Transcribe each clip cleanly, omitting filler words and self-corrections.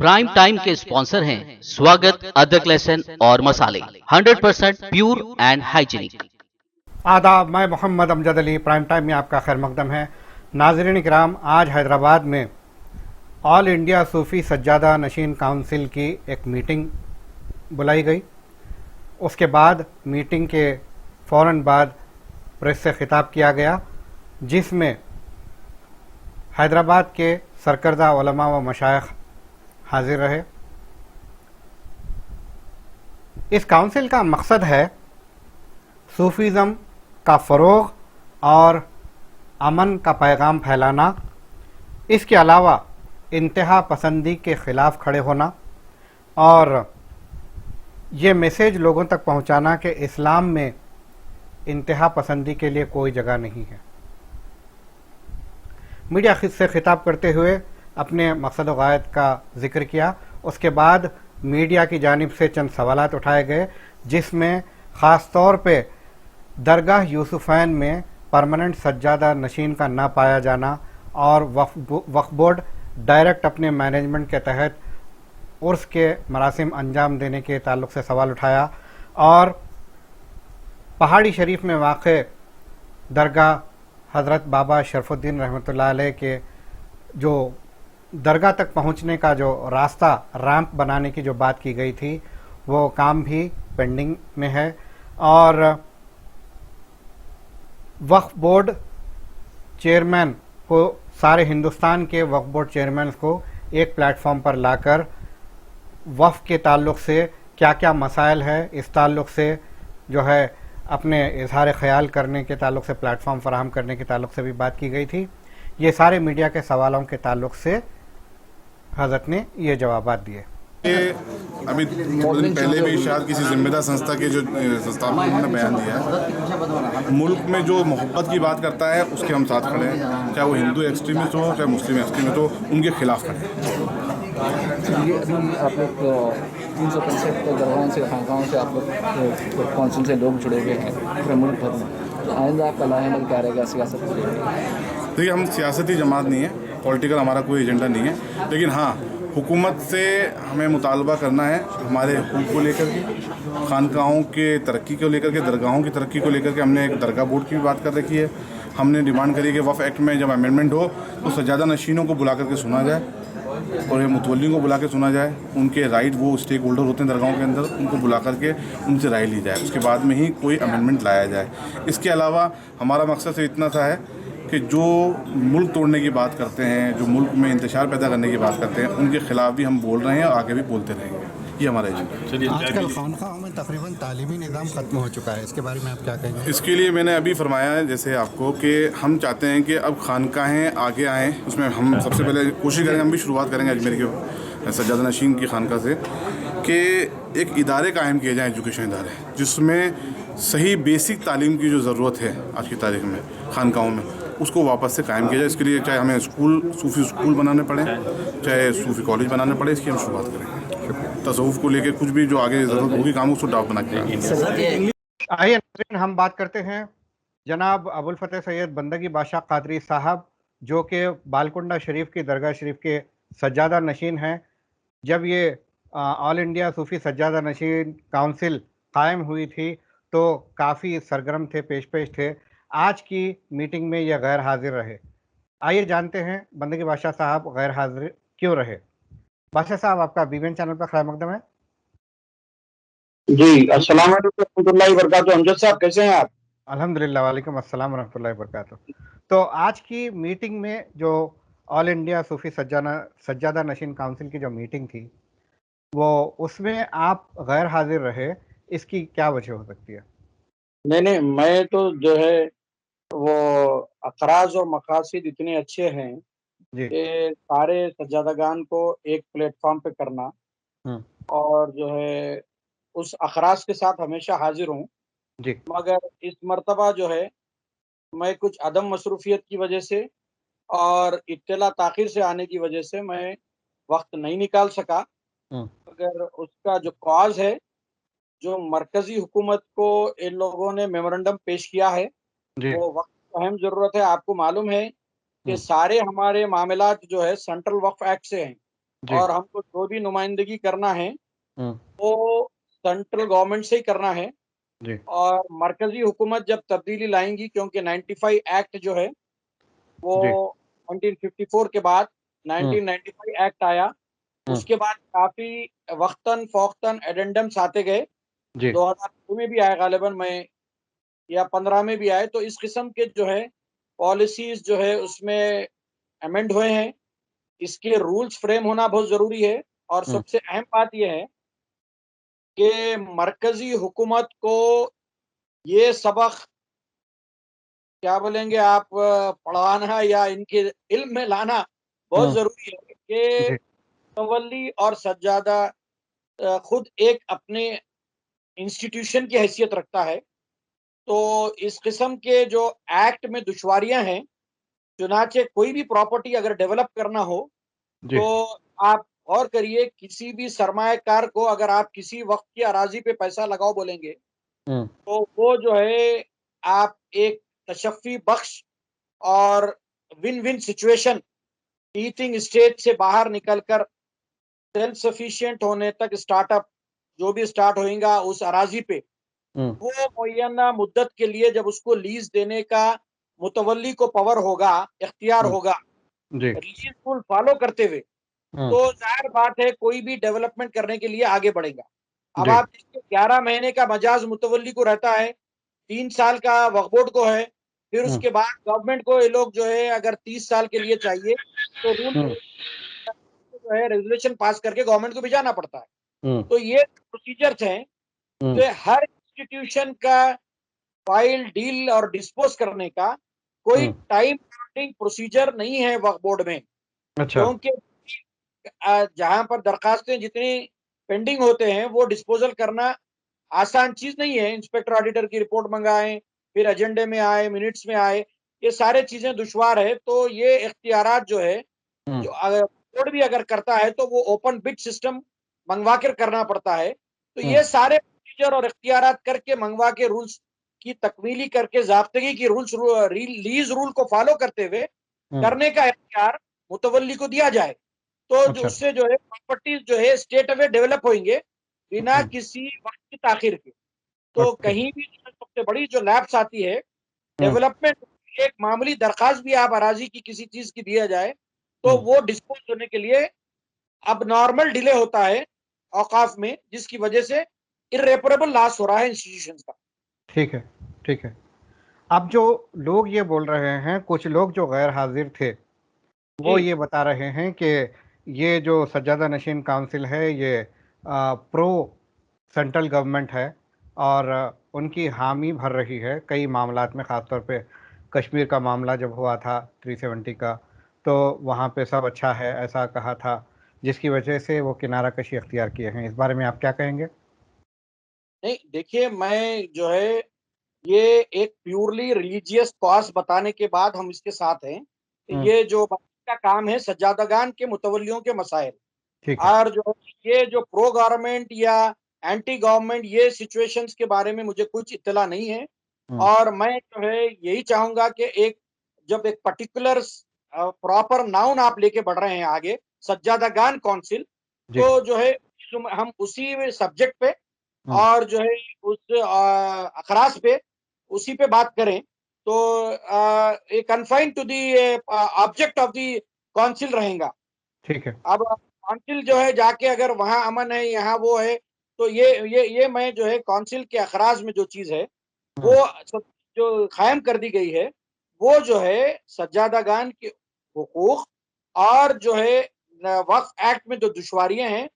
Prime time के sponsor हैं स्वागत, अदरक, लहसुन और मसाले, 100% प्योर एंड हाइजीनिक। आदाब, मैं मोहम्मद अमजद अली। प्राइम टाइम में आपका खैर मकदम है। नाज़रीन इकराम, आज हैदराबाद में ऑल इंडिया सूफ़ी सज्जादा नशीन काउंसिल की एक मीटिंग बुलाई गई। उसके बाद मीटिंग के फ़ौरन बाद प्रेस से खिताब किया गया, जिसमें हैदराबाद के सरकर्दा उलमा व मशाइख हाजिर रहे। इस काउंसिल का मकसद है सूफ़ीज़म का फ़रोग़ और अमन का पैगाम फैलाना। इसके अलावा इंतहा पसंदी के ख़िलाफ़ खड़े होना और ये मैसेज लोगों तक पहुंचाना कि इस्लाम में इंतहा पसंदी के लिए कोई जगह नहीं है। मीडिया से खिताब करते हुए अपने मकसद व गायत का जिक्र किया। उसके बाद मीडिया की जानिब से चंद सवालात उठाए गए, जिसमें ख़ास तौर पे दरगाह यूसुफ़ैन में परमानेंट सज्जादा नशीन का ना पाया जाना और वक्फ बोर्ड डायरेक्ट अपने मैनेजमेंट के तहत उर्स के मरासिम अंजाम देने के ताल्लुक़ से सवाल उठाया और पहाड़ी शरीफ में वाक़े दरगाह हज़रत बाबा शरफुद्दीन रहमतुल्लाह अलैह के जो दरगाह तक पहुंचने का जो रास्ता रैंप बनाने की जो बात की गई थी, वो काम भी पेंडिंग में है। और वक्फ बोर्ड चेयरमैन को, सारे हिंदुस्तान के वक्फ बोर्ड चेयरमैन को एक प्लेटफॉर्म पर लाकर वक्फ के ताल्लुक़ से क्या क्या मसाइल है, इस ताल्लुक़ से जो है अपने इजहार ख्याल करने के ताल्लुक़ से प्लेटफॉर्म फराहम करने के ताल्लुक़ से भी बात की गई थी। ये सारे मीडिया के सवालों के ताल्लुक़ से हज़रत ने ये जवाबात दिए। अभी थोड़े दिन पहले भी शायद किसी जिम्मेदार संस्था के जो संस्थापक ने बयान दिया है, मुल्क में जो मोहब्बत की बात करता है उसके हम साथ खड़े हैं, चाहे वो हिंदू एक्सट्रीमिस्ट हो चाहे मुस्लिम एक्सट्रीमिस्ट हो, उनके खिलाफ खड़े हैं। ये अभी आप लोग 365 दरगाहों से, खानकाहों से आप लोग काउंसिल से लोग जुड़े हुए हैं पूरे मुल्क भर में, तो आइंदा आपका लाहेमल क्या रहेगा सियासत को लेकर? देखिए, हम सियासती जमात नहीं है, पॉलिटिकल हमारा कोई एजेंडा नहीं है, लेकिन हाँ, हुकूमत से हमें मुतालबा करना है हमारे हुकूक को लेकर के, खानकाहों के तरक्की को लेकर के, दरगाहों की तरक्की को लेकर के। हमने एक दरगाह बोर्ड की भी बात कर रखी है। हमने डिमांड करी कि वफ़ एक्ट में जब अमेंडमेंट हो तो सज्जादा नशीनों को बुला करके सुना जाए और ये मुतवल्लियों को बुला के सुना जाए। उनके राइट, वो स्टेक होल्डर होते हैं दरगाहों के अंदर, उनको बुला करके उनसे राय ली जाए, उसके बाद में ही कोई अमेंडमेंट लाया जाए। इसके अलावा हमारा मकसद से इतना सा है कि जो मुल्क तोड़ने की बात करते हैं, जो मुल्क में इंतशार पैदा करने की बात करते हैं, उनके खिलाफ भी हम बोल रहे हैं और आगे भी बोलते रहेंगे। ये हमारा एजेंडा है। आजकल खानकाहों में तकरीबन तालीमी निज़ाम ख़त्म हो चुका है, इसके बारे में आप क्या कहेंगे? इसके लिए मैंने अभी फरमाया है जैसे आपको कि हम चाहते हैं कि अब खानकाहें आगे आएँ। उसमें हम सबसे पहले कोशिश करेंगे, हम भी शुरुआत करेंगे अजमेर के सज्जादा नशीन की खानका से, कि एक इदारे कायम किए जाएँ, एजुकेशन इदारे, जिसमें सही बेसिक तालीम की जो ज़रूरत है आज की तारीख में खानकाहों में, उसको वापस से कायम किया जाए। इसके लिए चाहे हमें सूफ़ी स्कूल बनाने पड़े, चाहे सूफ़ी कॉलेज बनाने पड़े, इसकी हम शुरुआत करेंगे। तसव्वुफ़ को लेकर कुछ भी जो आगे ज़रूरत होगी काम, उसको डाक बना के आइए हम बात करते हैं जनाब अबुल फतेह सैयद बंदगी बादशाह कादरी साहब, जो कि बालकुंडा शरीफ की दरगाह शरीफ के सज्जादा नशीन हैं। जब ये ऑल इंडिया सूफ़ी सज्जादा नशीन काउंसिल कायम हुई थी तो काफ़ी सरगर्म थे, पेश थे। आज की मीटिंग में यह गैर हाजिर रहे। आइए जानते हैं बंदगी बादशाह साहब गैर हाजिर क्यों रहे। बादशाह साहब, आपका बीबीएन चैनल पर खैर मकदम है। जी, अस्सलाम वालेकुम रहमतुल्लाहि व बरकातुहू। अमजद साहब कैसे हैं आप? अल्हम्दुलिल्लाह, वालेकुम अस्सलाम रहमतुल्लाहि व बरकातुहू। तो आज की मीटिंग में जो ऑल इंडिया सूफ़ी सज्जादा नशीन काउंसिल की जो मीटिंग थी, वो उसमें आप गैर हाजिर रहे, इसकी क्या वजह हो सकती है? नहीं, मैं तो जो है वो अक़राज़ और मक़ासिद इतने अच्छे हैं जी। कि सारे सज्जादगान को एक प्लेटफ़ॉर्म पे करना हुँ। और जो है उस अक़राज़ के साथ हमेशा हाज़िर हूँ। जी। मगर इस मर्तबा जो है मैं कुछ अदम मसरूफ़ियत की वजह से और इत्तला ताख़ीर से आने की वजह से मैं वक़्त नहीं निकाल सका। हुँ। मगर उसका जो कॉज़ है, जो मरकज़ी हुकूमत को इन लोगों ने मेमोरेंडम पेश किया है, जी। वो वक़्त की अहम ज़रूरत है। आपको मालूम है कि हुँ। सारे हमारे मामलात जो है सेंट्रल वक्फ एक्ट से हैं। जी। और हमको जो भी नुमाइंदगी करना है हम्म। वो सेंट्रल गवर्नमेंट से ही करना है। जी। और मरकजी हुकूमत जब तब्दीली लाएंगी, क्योंकि 95 एक्ट जो है वो जी। 1954 के बाद हम्म। 1995 एक्ट आया। हम्म। उसके बाद काफी वक्तन फौक्तन एडेंडम्स आते गए। जी। 2002 में भी आए गालिबन, मैं या 15 में भी आए। तो इस किस्म के जो है पॉलिसीज जो है उसमें अमेंड हुए हैं। इसके रूल्स फ्रेम होना बहुत जरूरी है। और हम्म। सबसे अहम बात यह है कि मरकजी हुकूमत को ये सबक, क्या बोलेंगे आप, पढ़ाना या इनके इल्म में लाना बहुत हम्म। जरूरी है कि जी। तवल्ली और सज्जादा खुद एक अपने इंस्टीट्यूशन की हैसियत रखता है। तो इस किस्म के जो एक्ट में दुश्वारियां हैं, चुनाचे कोई भी प्रॉपर्टी अगर डेवलप करना हो जी। तो आप गौर करिए, किसी भी सरमाएकार को अगर आप किसी वक्त की अराजी पे पैसा लगाओ बोलेंगे हम्म। तो वो जो है आप एक तशफ़ी बख्श और win win situation, teething stage से बाहर निकलकर सेल्फ सफिशिएंट होने तक स्टार्टअप जो भी स्टार्ट होएगा उस अराजी पे, हम्म। वो मुय्यना मुद्दत के लिए जब उसको लीज देने का मुतवल्ली को पावर होगा, इख्तियार हम्म। होगा, जी। लीज रूल फॉलो करते हुए, हम्म। तो जाहिर बात है कोई भी डेवलपमेंट करने के लिए आगे बढ़ेगा। अब जी। आप देखिए, 11 महीने का मजाज मुतवल्ली को रहता है, 3 साल का वक्फ बोर्ड को है, फिर हम्म। उसके बाद गवर्नमेंट को ये लोग जो है अगर 30 साल के लिए चाहिए तो रूल हम्म। जो है रेजुलेशन पास करके गवर्नमेंट को भिजाना पड़ता है। हम्म। तो ये प्रोसीजर्स हैं हम्म। जो हर इंस्टीट्यूशन का फाइल डील और डिस्पोज करने का कोई हम्म। टाइम बाउंडिंग प्रोसीजर नहीं है वक्फ बोर्ड में। अच्छा। क्योंकि जहां पर दरखास्तें जितनी पेंडिंग होते हैं वो डिस्पोजल करना आसान चीज नहीं है। इंस्पेक्टर ऑडिटर की रिपोर्ट मंगाएं, फिर एजेंडे में आए, मिनट्स में आए, ये सारे चीजें दुश्वार है। तो ये इख्तियारात जो है, हम्म। जो अगर बोर्ड भी अगर करता है तो वो ओपन बिड सिस्टम मंगवा कर करना पड़ता है। तो हम्म। ये सारे प्रोसीजर और इख्तियारात करके मंगवा के रूल्स की तकमीली करके ज़ाब्तगी की रूल्स लीज रूल को फॉलो करते हुए हम्म। करने का इख्तियार मुतवल्ली को दिया जाए। तो जो अच्छा। उससे जो है प्रॉपर्टीज जो है स्टेट अवे डेवलप होंगे बिना हम्म। किसी वक्त की ताखिर के। तो ओके। कहीं भी जो सबसे बड़ी जो लैप्स आती है हम्म। डेवलपमेंट, एक मामूली दरखास्त भी आप अराजी की किसी चीज की दिया जाए तो हम्म। वो डिस्पोज होने के लिए अब नॉर्मल डिले होता है औकाफ में, जिसकी वजह से इर्रेपरेबल लॉस हो रहा है इंस्टीट्यूशन का। ठीक है। ठीक है। अब जो लोग ये बोल रहे हैं, कुछ लोग जो गैर हाजिर थे, वो जी ये बता रहे हैं कि ये जो सज्जादा नशीन काउंसिल है ये प्रो सेंट्रल गवर्नमेंट है और उनकी हामी भर रही है कई मामलात में, ख़ासतौर पे कश्मीर का मामला जब हुआ था 370 का, तो वहाँ पे सब अच्छा है ऐसा कहा था, जिसकी वजह से वो किनारा कशी अख्तियार किए हैं। इस बारे में आप क्या कहेंगे? नहीं, देखिए, मैं जो है ये एक प्योरली रिलीजियस कॉज बताने के बाद हम इसके साथ हैं। हम्म। ये जो बाकी का काम है सज्जादगान के मुतवल्लियों के मसाइल, ठीक है। और जो ये जो प्रो गवर्नमेंट या एंटी गवर्नमेंट ये सिचुएशंस के बारे में मुझे कुछ इत्तला नहीं है। हम्म। और मैं जो है यही चाहूंगा कि एक जब एक पर्टिकुलर प्रॉपर नाउन आप लेके बढ़ रहे हैं आगे, सज्जादगान काउंसिल, जी। तो जो है हम उसी सब्जेक्ट पे हम्म। और जो है उस अखराज पे उसी पे बात करें तो ये confined to the object of the council रहेगा। ठीक है। अब काउंसिल जो है जाके अगर वहां अमन है यहाँ वो है, तो ये मैं जो है काउंसिल के अखराज में जो चीज है वो हम्म। जो कायम कर दी गई है वो जो है सज्जादागान के हुकूक और जो है वक्फ एक्ट में जो दुश्वारियां हैं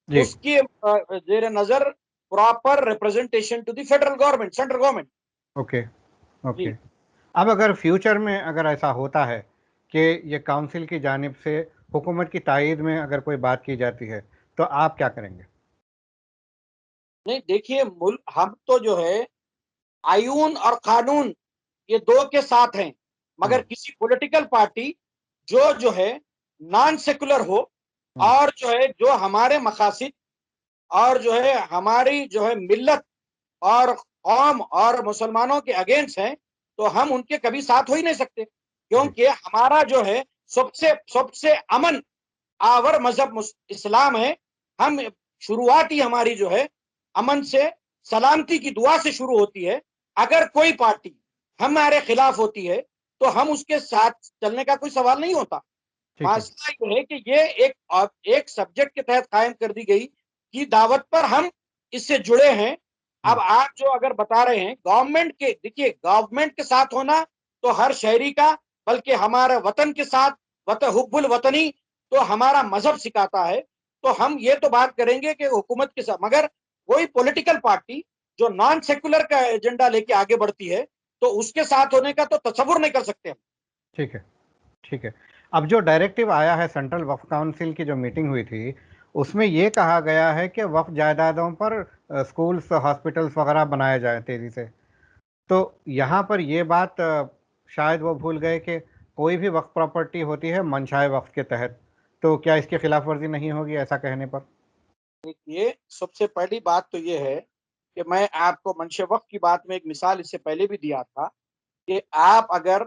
जी। उसके जेर नजर proper representation to the federal government, central government. Okay. Okay. जी अब अगर फ्यूचर में अगर ऐसा होता है कि ये काउंसिल की जानिब से हुकूमत की तायीद में अगर कोई बात की जाती है, तो आप क्या करेंगे? नहीं, देखिए, मुल्क हम तो जो है आयून और कानून ये दो के साथ हैं। मगर हम्म। किसी पॉलिटिकल पार्टी जो है नॉन सेकुलर हो हम्म। और जो है जो हमारे मकासद और जो है हमारी जो है मिल्लत और कौम और मुसलमानों के अगेंस्ट हैं, तो हम उनके कभी साथ हो ही नहीं सकते। जी। क्योंकि हमारा जो है सबसे सबसे अमन आवर मजहब इस्लाम है। हम शुरुआत ही हमारी जो है अमन से, सलामती की दुआ से शुरू होती है। अगर कोई पार्टी हमारे खिलाफ होती है तो हम उसके साथ चलने का कोई सवाल नहीं होता। ठीक है। मसला ये है कि ये एक सब्जेक्ट के तहत कायम कर दी गई कि दावत पर हम इससे जुड़े हैं। अब आप जो अगर बता रहे हैं गवर्नमेंट के, देखिए गवर्नमेंट के साथ होना तो हर शहरी का, बल्कि हमारे वतन के साथ, हुब्बुल वतनी तो हमारा मजहब सिखाता है। तो हम ये तो बात करेंगे कि हुकूमत के साथ, मगर कोई पॉलिटिकल पार्टी जो नॉन सेकुलर का एजेंडा लेके आगे बढ़ती है तो उसके साथ होने का तो तसव्वुर नहीं कर सकते हम। ठीक है, ठीक है। अब जो डायरेक्टिव आया है सेंट्रल वक्फ काउंसिल की जो मीटिंग हुई थी, उसमें ये कहा गया है कि वक्फ जायदादों पर स्कूल्स, हॉस्पिटल्स वगैरह बनाए जाएँ तेज़ी से। तो यहाँ पर ये बात शायद वो भूल गए कि कोई भी वक्फ प्रॉपर्टी होती है मनशाए वक्फ के तहत, तो क्या इसकी खिलाफ वर्जी नहीं होगी ऐसा कहने पर? देखिए, सबसे पहली बात तो ये है कि मैं आपको मंशे वक्फ की बात में एक मिसाल इससे पहले भी दिया था कि आप अगर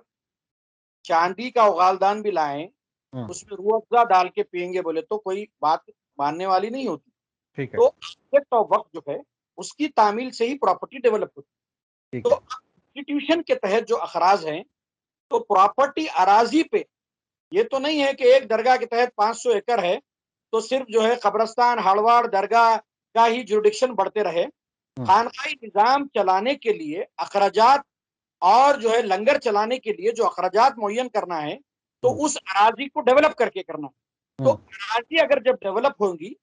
चांदी का उगालदान भी लाएं, हम्म, उसमें रूह अफ़ज़ा डाल के पिएंगे बोले तो कोई बात मानने वाली नहीं होती। ठीक है, तो ऑब्जेक्ट ऑफ वक्फ जो है उसकी तामील से ही प्रॉपर्टी डेवलप होती है। ठीक तो है। इंस्टीट्यूशन के तहत जो अखराज हैं, तो प्रॉपर्टी अराजी पे, ये तो नहीं है कि एक दरगाह के तहत 500 एकड़ है तो सिर्फ जो है कब्रस्तान, हाड़वाड़, दरगाह का ही जुरिडिक्शन बढ़ते रहे। हम्म, खानकाही निज़ाम चलाने के लिए अखराजात और जो है लंगर चलाने के लिए जो अखराजात मुअय्यन करना है, तो हम्म, उस अराजी को डेवलप करके करना है। तो हम्म, अराजी अगर जब डेवलप होगी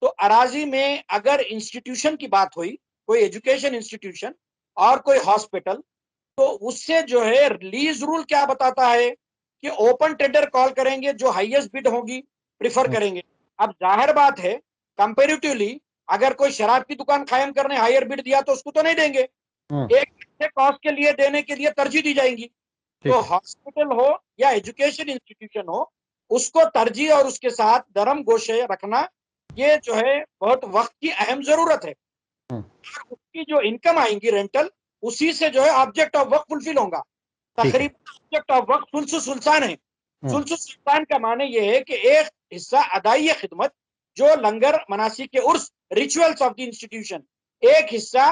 तो अराजी में अगर इंस्टीट्यूशन की बात हुई, कोई एजुकेशन इंस्टीट्यूशन और कोई हॉस्पिटल, तो उससे जो है रिलीज रूल क्या बताता है कि ओपन टेंडर कॉल करेंगे, जो हाईएस्ट बिड होगी प्रिफर हम्म, करेंगे। अब जाहिर बात है कंपेरेटिवली अगर कोई शराब की दुकान कायम करने हायर बिड दिया तो उसको तो नहीं देंगे, हम्म, एक अच्छे कॉस्ट के लिए देने के लिए तरजीह दी जाएंगी। तो ठीक है, हॉस्पिटल हो या एजुकेशन इंस्टीट्यूशन हो, उसको तरजीह और उसके साथ दरम गोशे रखना, ये जो है बहुत वक्त की अहम जरूरत है। हम्म, और उसकी जो इनकम आएंगी रेंटल, उसी से जो है ऑब्जेक्ट ऑफ वक्त फुलफिल होगा। ठीक है। तकरीबन ऑब्जेक्ट ऑफ वक्त सुल्सु सुल्तान है। हम्म, सुल्सु सुल्तान का माने ये है कि एक हिस्सा अदाई खिदमत जो लंगर, मनासिक के उर्स, रिचुअल्स ऑफ द इंस्टीट्यूशन, एक हिस्सा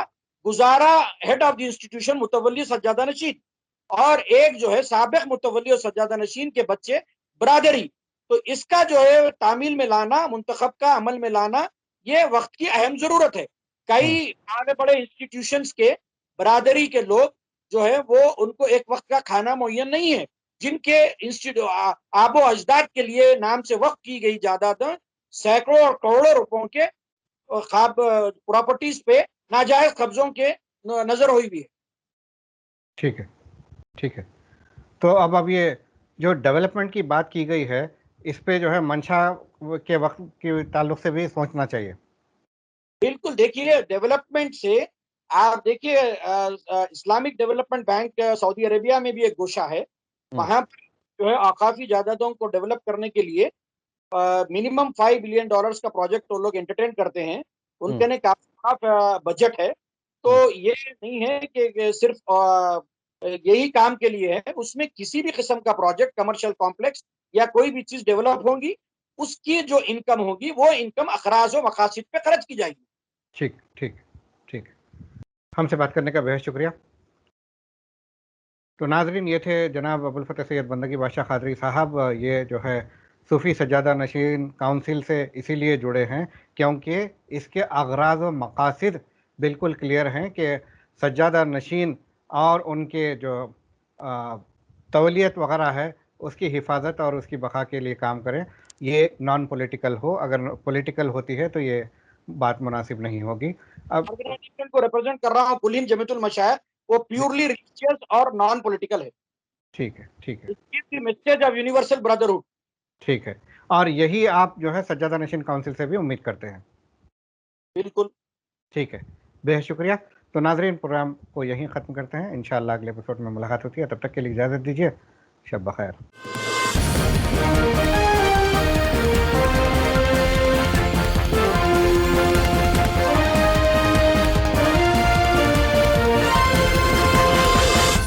गुजारा हेड ऑफ द इंस्टीट्यूशन मुतवल्ली सज्जादा नशीन, और एक जो है साबिक मुतवल्ली और सज्जादा नशीन के बच्चे बरादरी। तो इसका जो है तामील में लाना, मुंतखब का अमल में लाना, ये वक्त की अहम जरूरत है। हम्म, कई बड़े बड़े इंस्टीट्यूशंस के बरादरी के लोग जो है वो, उनको एक वक्त का खाना मुहैयन नहीं है। जिनके आबो अजदाद के लिए नाम से वक्त की गई जायदादें सैकड़ों और करोड़ों रुपयों के खाब प्रॉपर्टीज पे नाजायज कब्जों के नजर हुई भी है। ठीक है, ठीक है। तो अब ये जो डेवलपमेंट की बात की गई है, इस पे जो है मंशा के वक्त के ताल्लुक से भी सोचना चाहिए। बिल्कुल, देखिए डेवलपमेंट से आप देखिए Islamic development bank Saudi Arabia में भी एक गोशा है। हम्म, वहां पर जो है औकाफी जायदादों को डेवलप करने के लिए मिनिमम $5 बिलियन का प्रोजेक्ट वो लोग एंटरटेन करते हैं। हम्म, उनके ने काफी बड़ा बजट है। तो हम्म, ये नहीं है कि सिर्फ यही काम के लिए है, उसमें किसी भी किस्म का प्रोजेक्ट, कमर्शियल कॉम्प्लेक्स या कोई भी चीज डेवलप होगी, उसकी जो इनकम होगी वो इनकम अखराज व मकासिद पे खर्च की जाएगी। ठीक, ठीक, ठीक। हमसे बात करने का बेहद शुक्रिया। तो नाजरीन, ये थे जनाब अबुल फतेह सैयद बंदगी बादशाह कादरी साहब। ये जो है सूफ़ी सज्जादा नशीन काउंसिल से इसीलिए जुड़े हैं क्योंकि इसके अगराज़ व मकासद बिल्कुल क्लियर हैं कि सज्जादा नशीन और उनके जो तौलियत वगैरह है उसकी हिफाजत और उसकी बका के लिए काम करें। ये नॉन पॉलिटिकल हो, अगर पॉलिटिकल होती है तो ये बात मुनासिब नहीं होगी। अब ऑर्गेनाइजेशन को रिप्रेजेंट कर रहा हूँ, कुलीन जमीतुल मशाइख, वो प्योरली रिलीजियस और नॉन पॉलिटिकल है। ठीक है, ठीक है, it gives the message of universal brotherhood. ठीक है। और यही आप जो है सज्जादा नशीन काउंसिल से भी उम्मीद करते हैं। बिल्कुल। ठीक है, बेहद शुक्रिया। तो नाजरीन, प्रोग्राम को यहीं ख़त्म करते हैं। इंशाअल्लाह अगले एपिसोड में मुलाकात होती है, तब तक के लिए इजाज़त दीजिए। शब बख़ैर।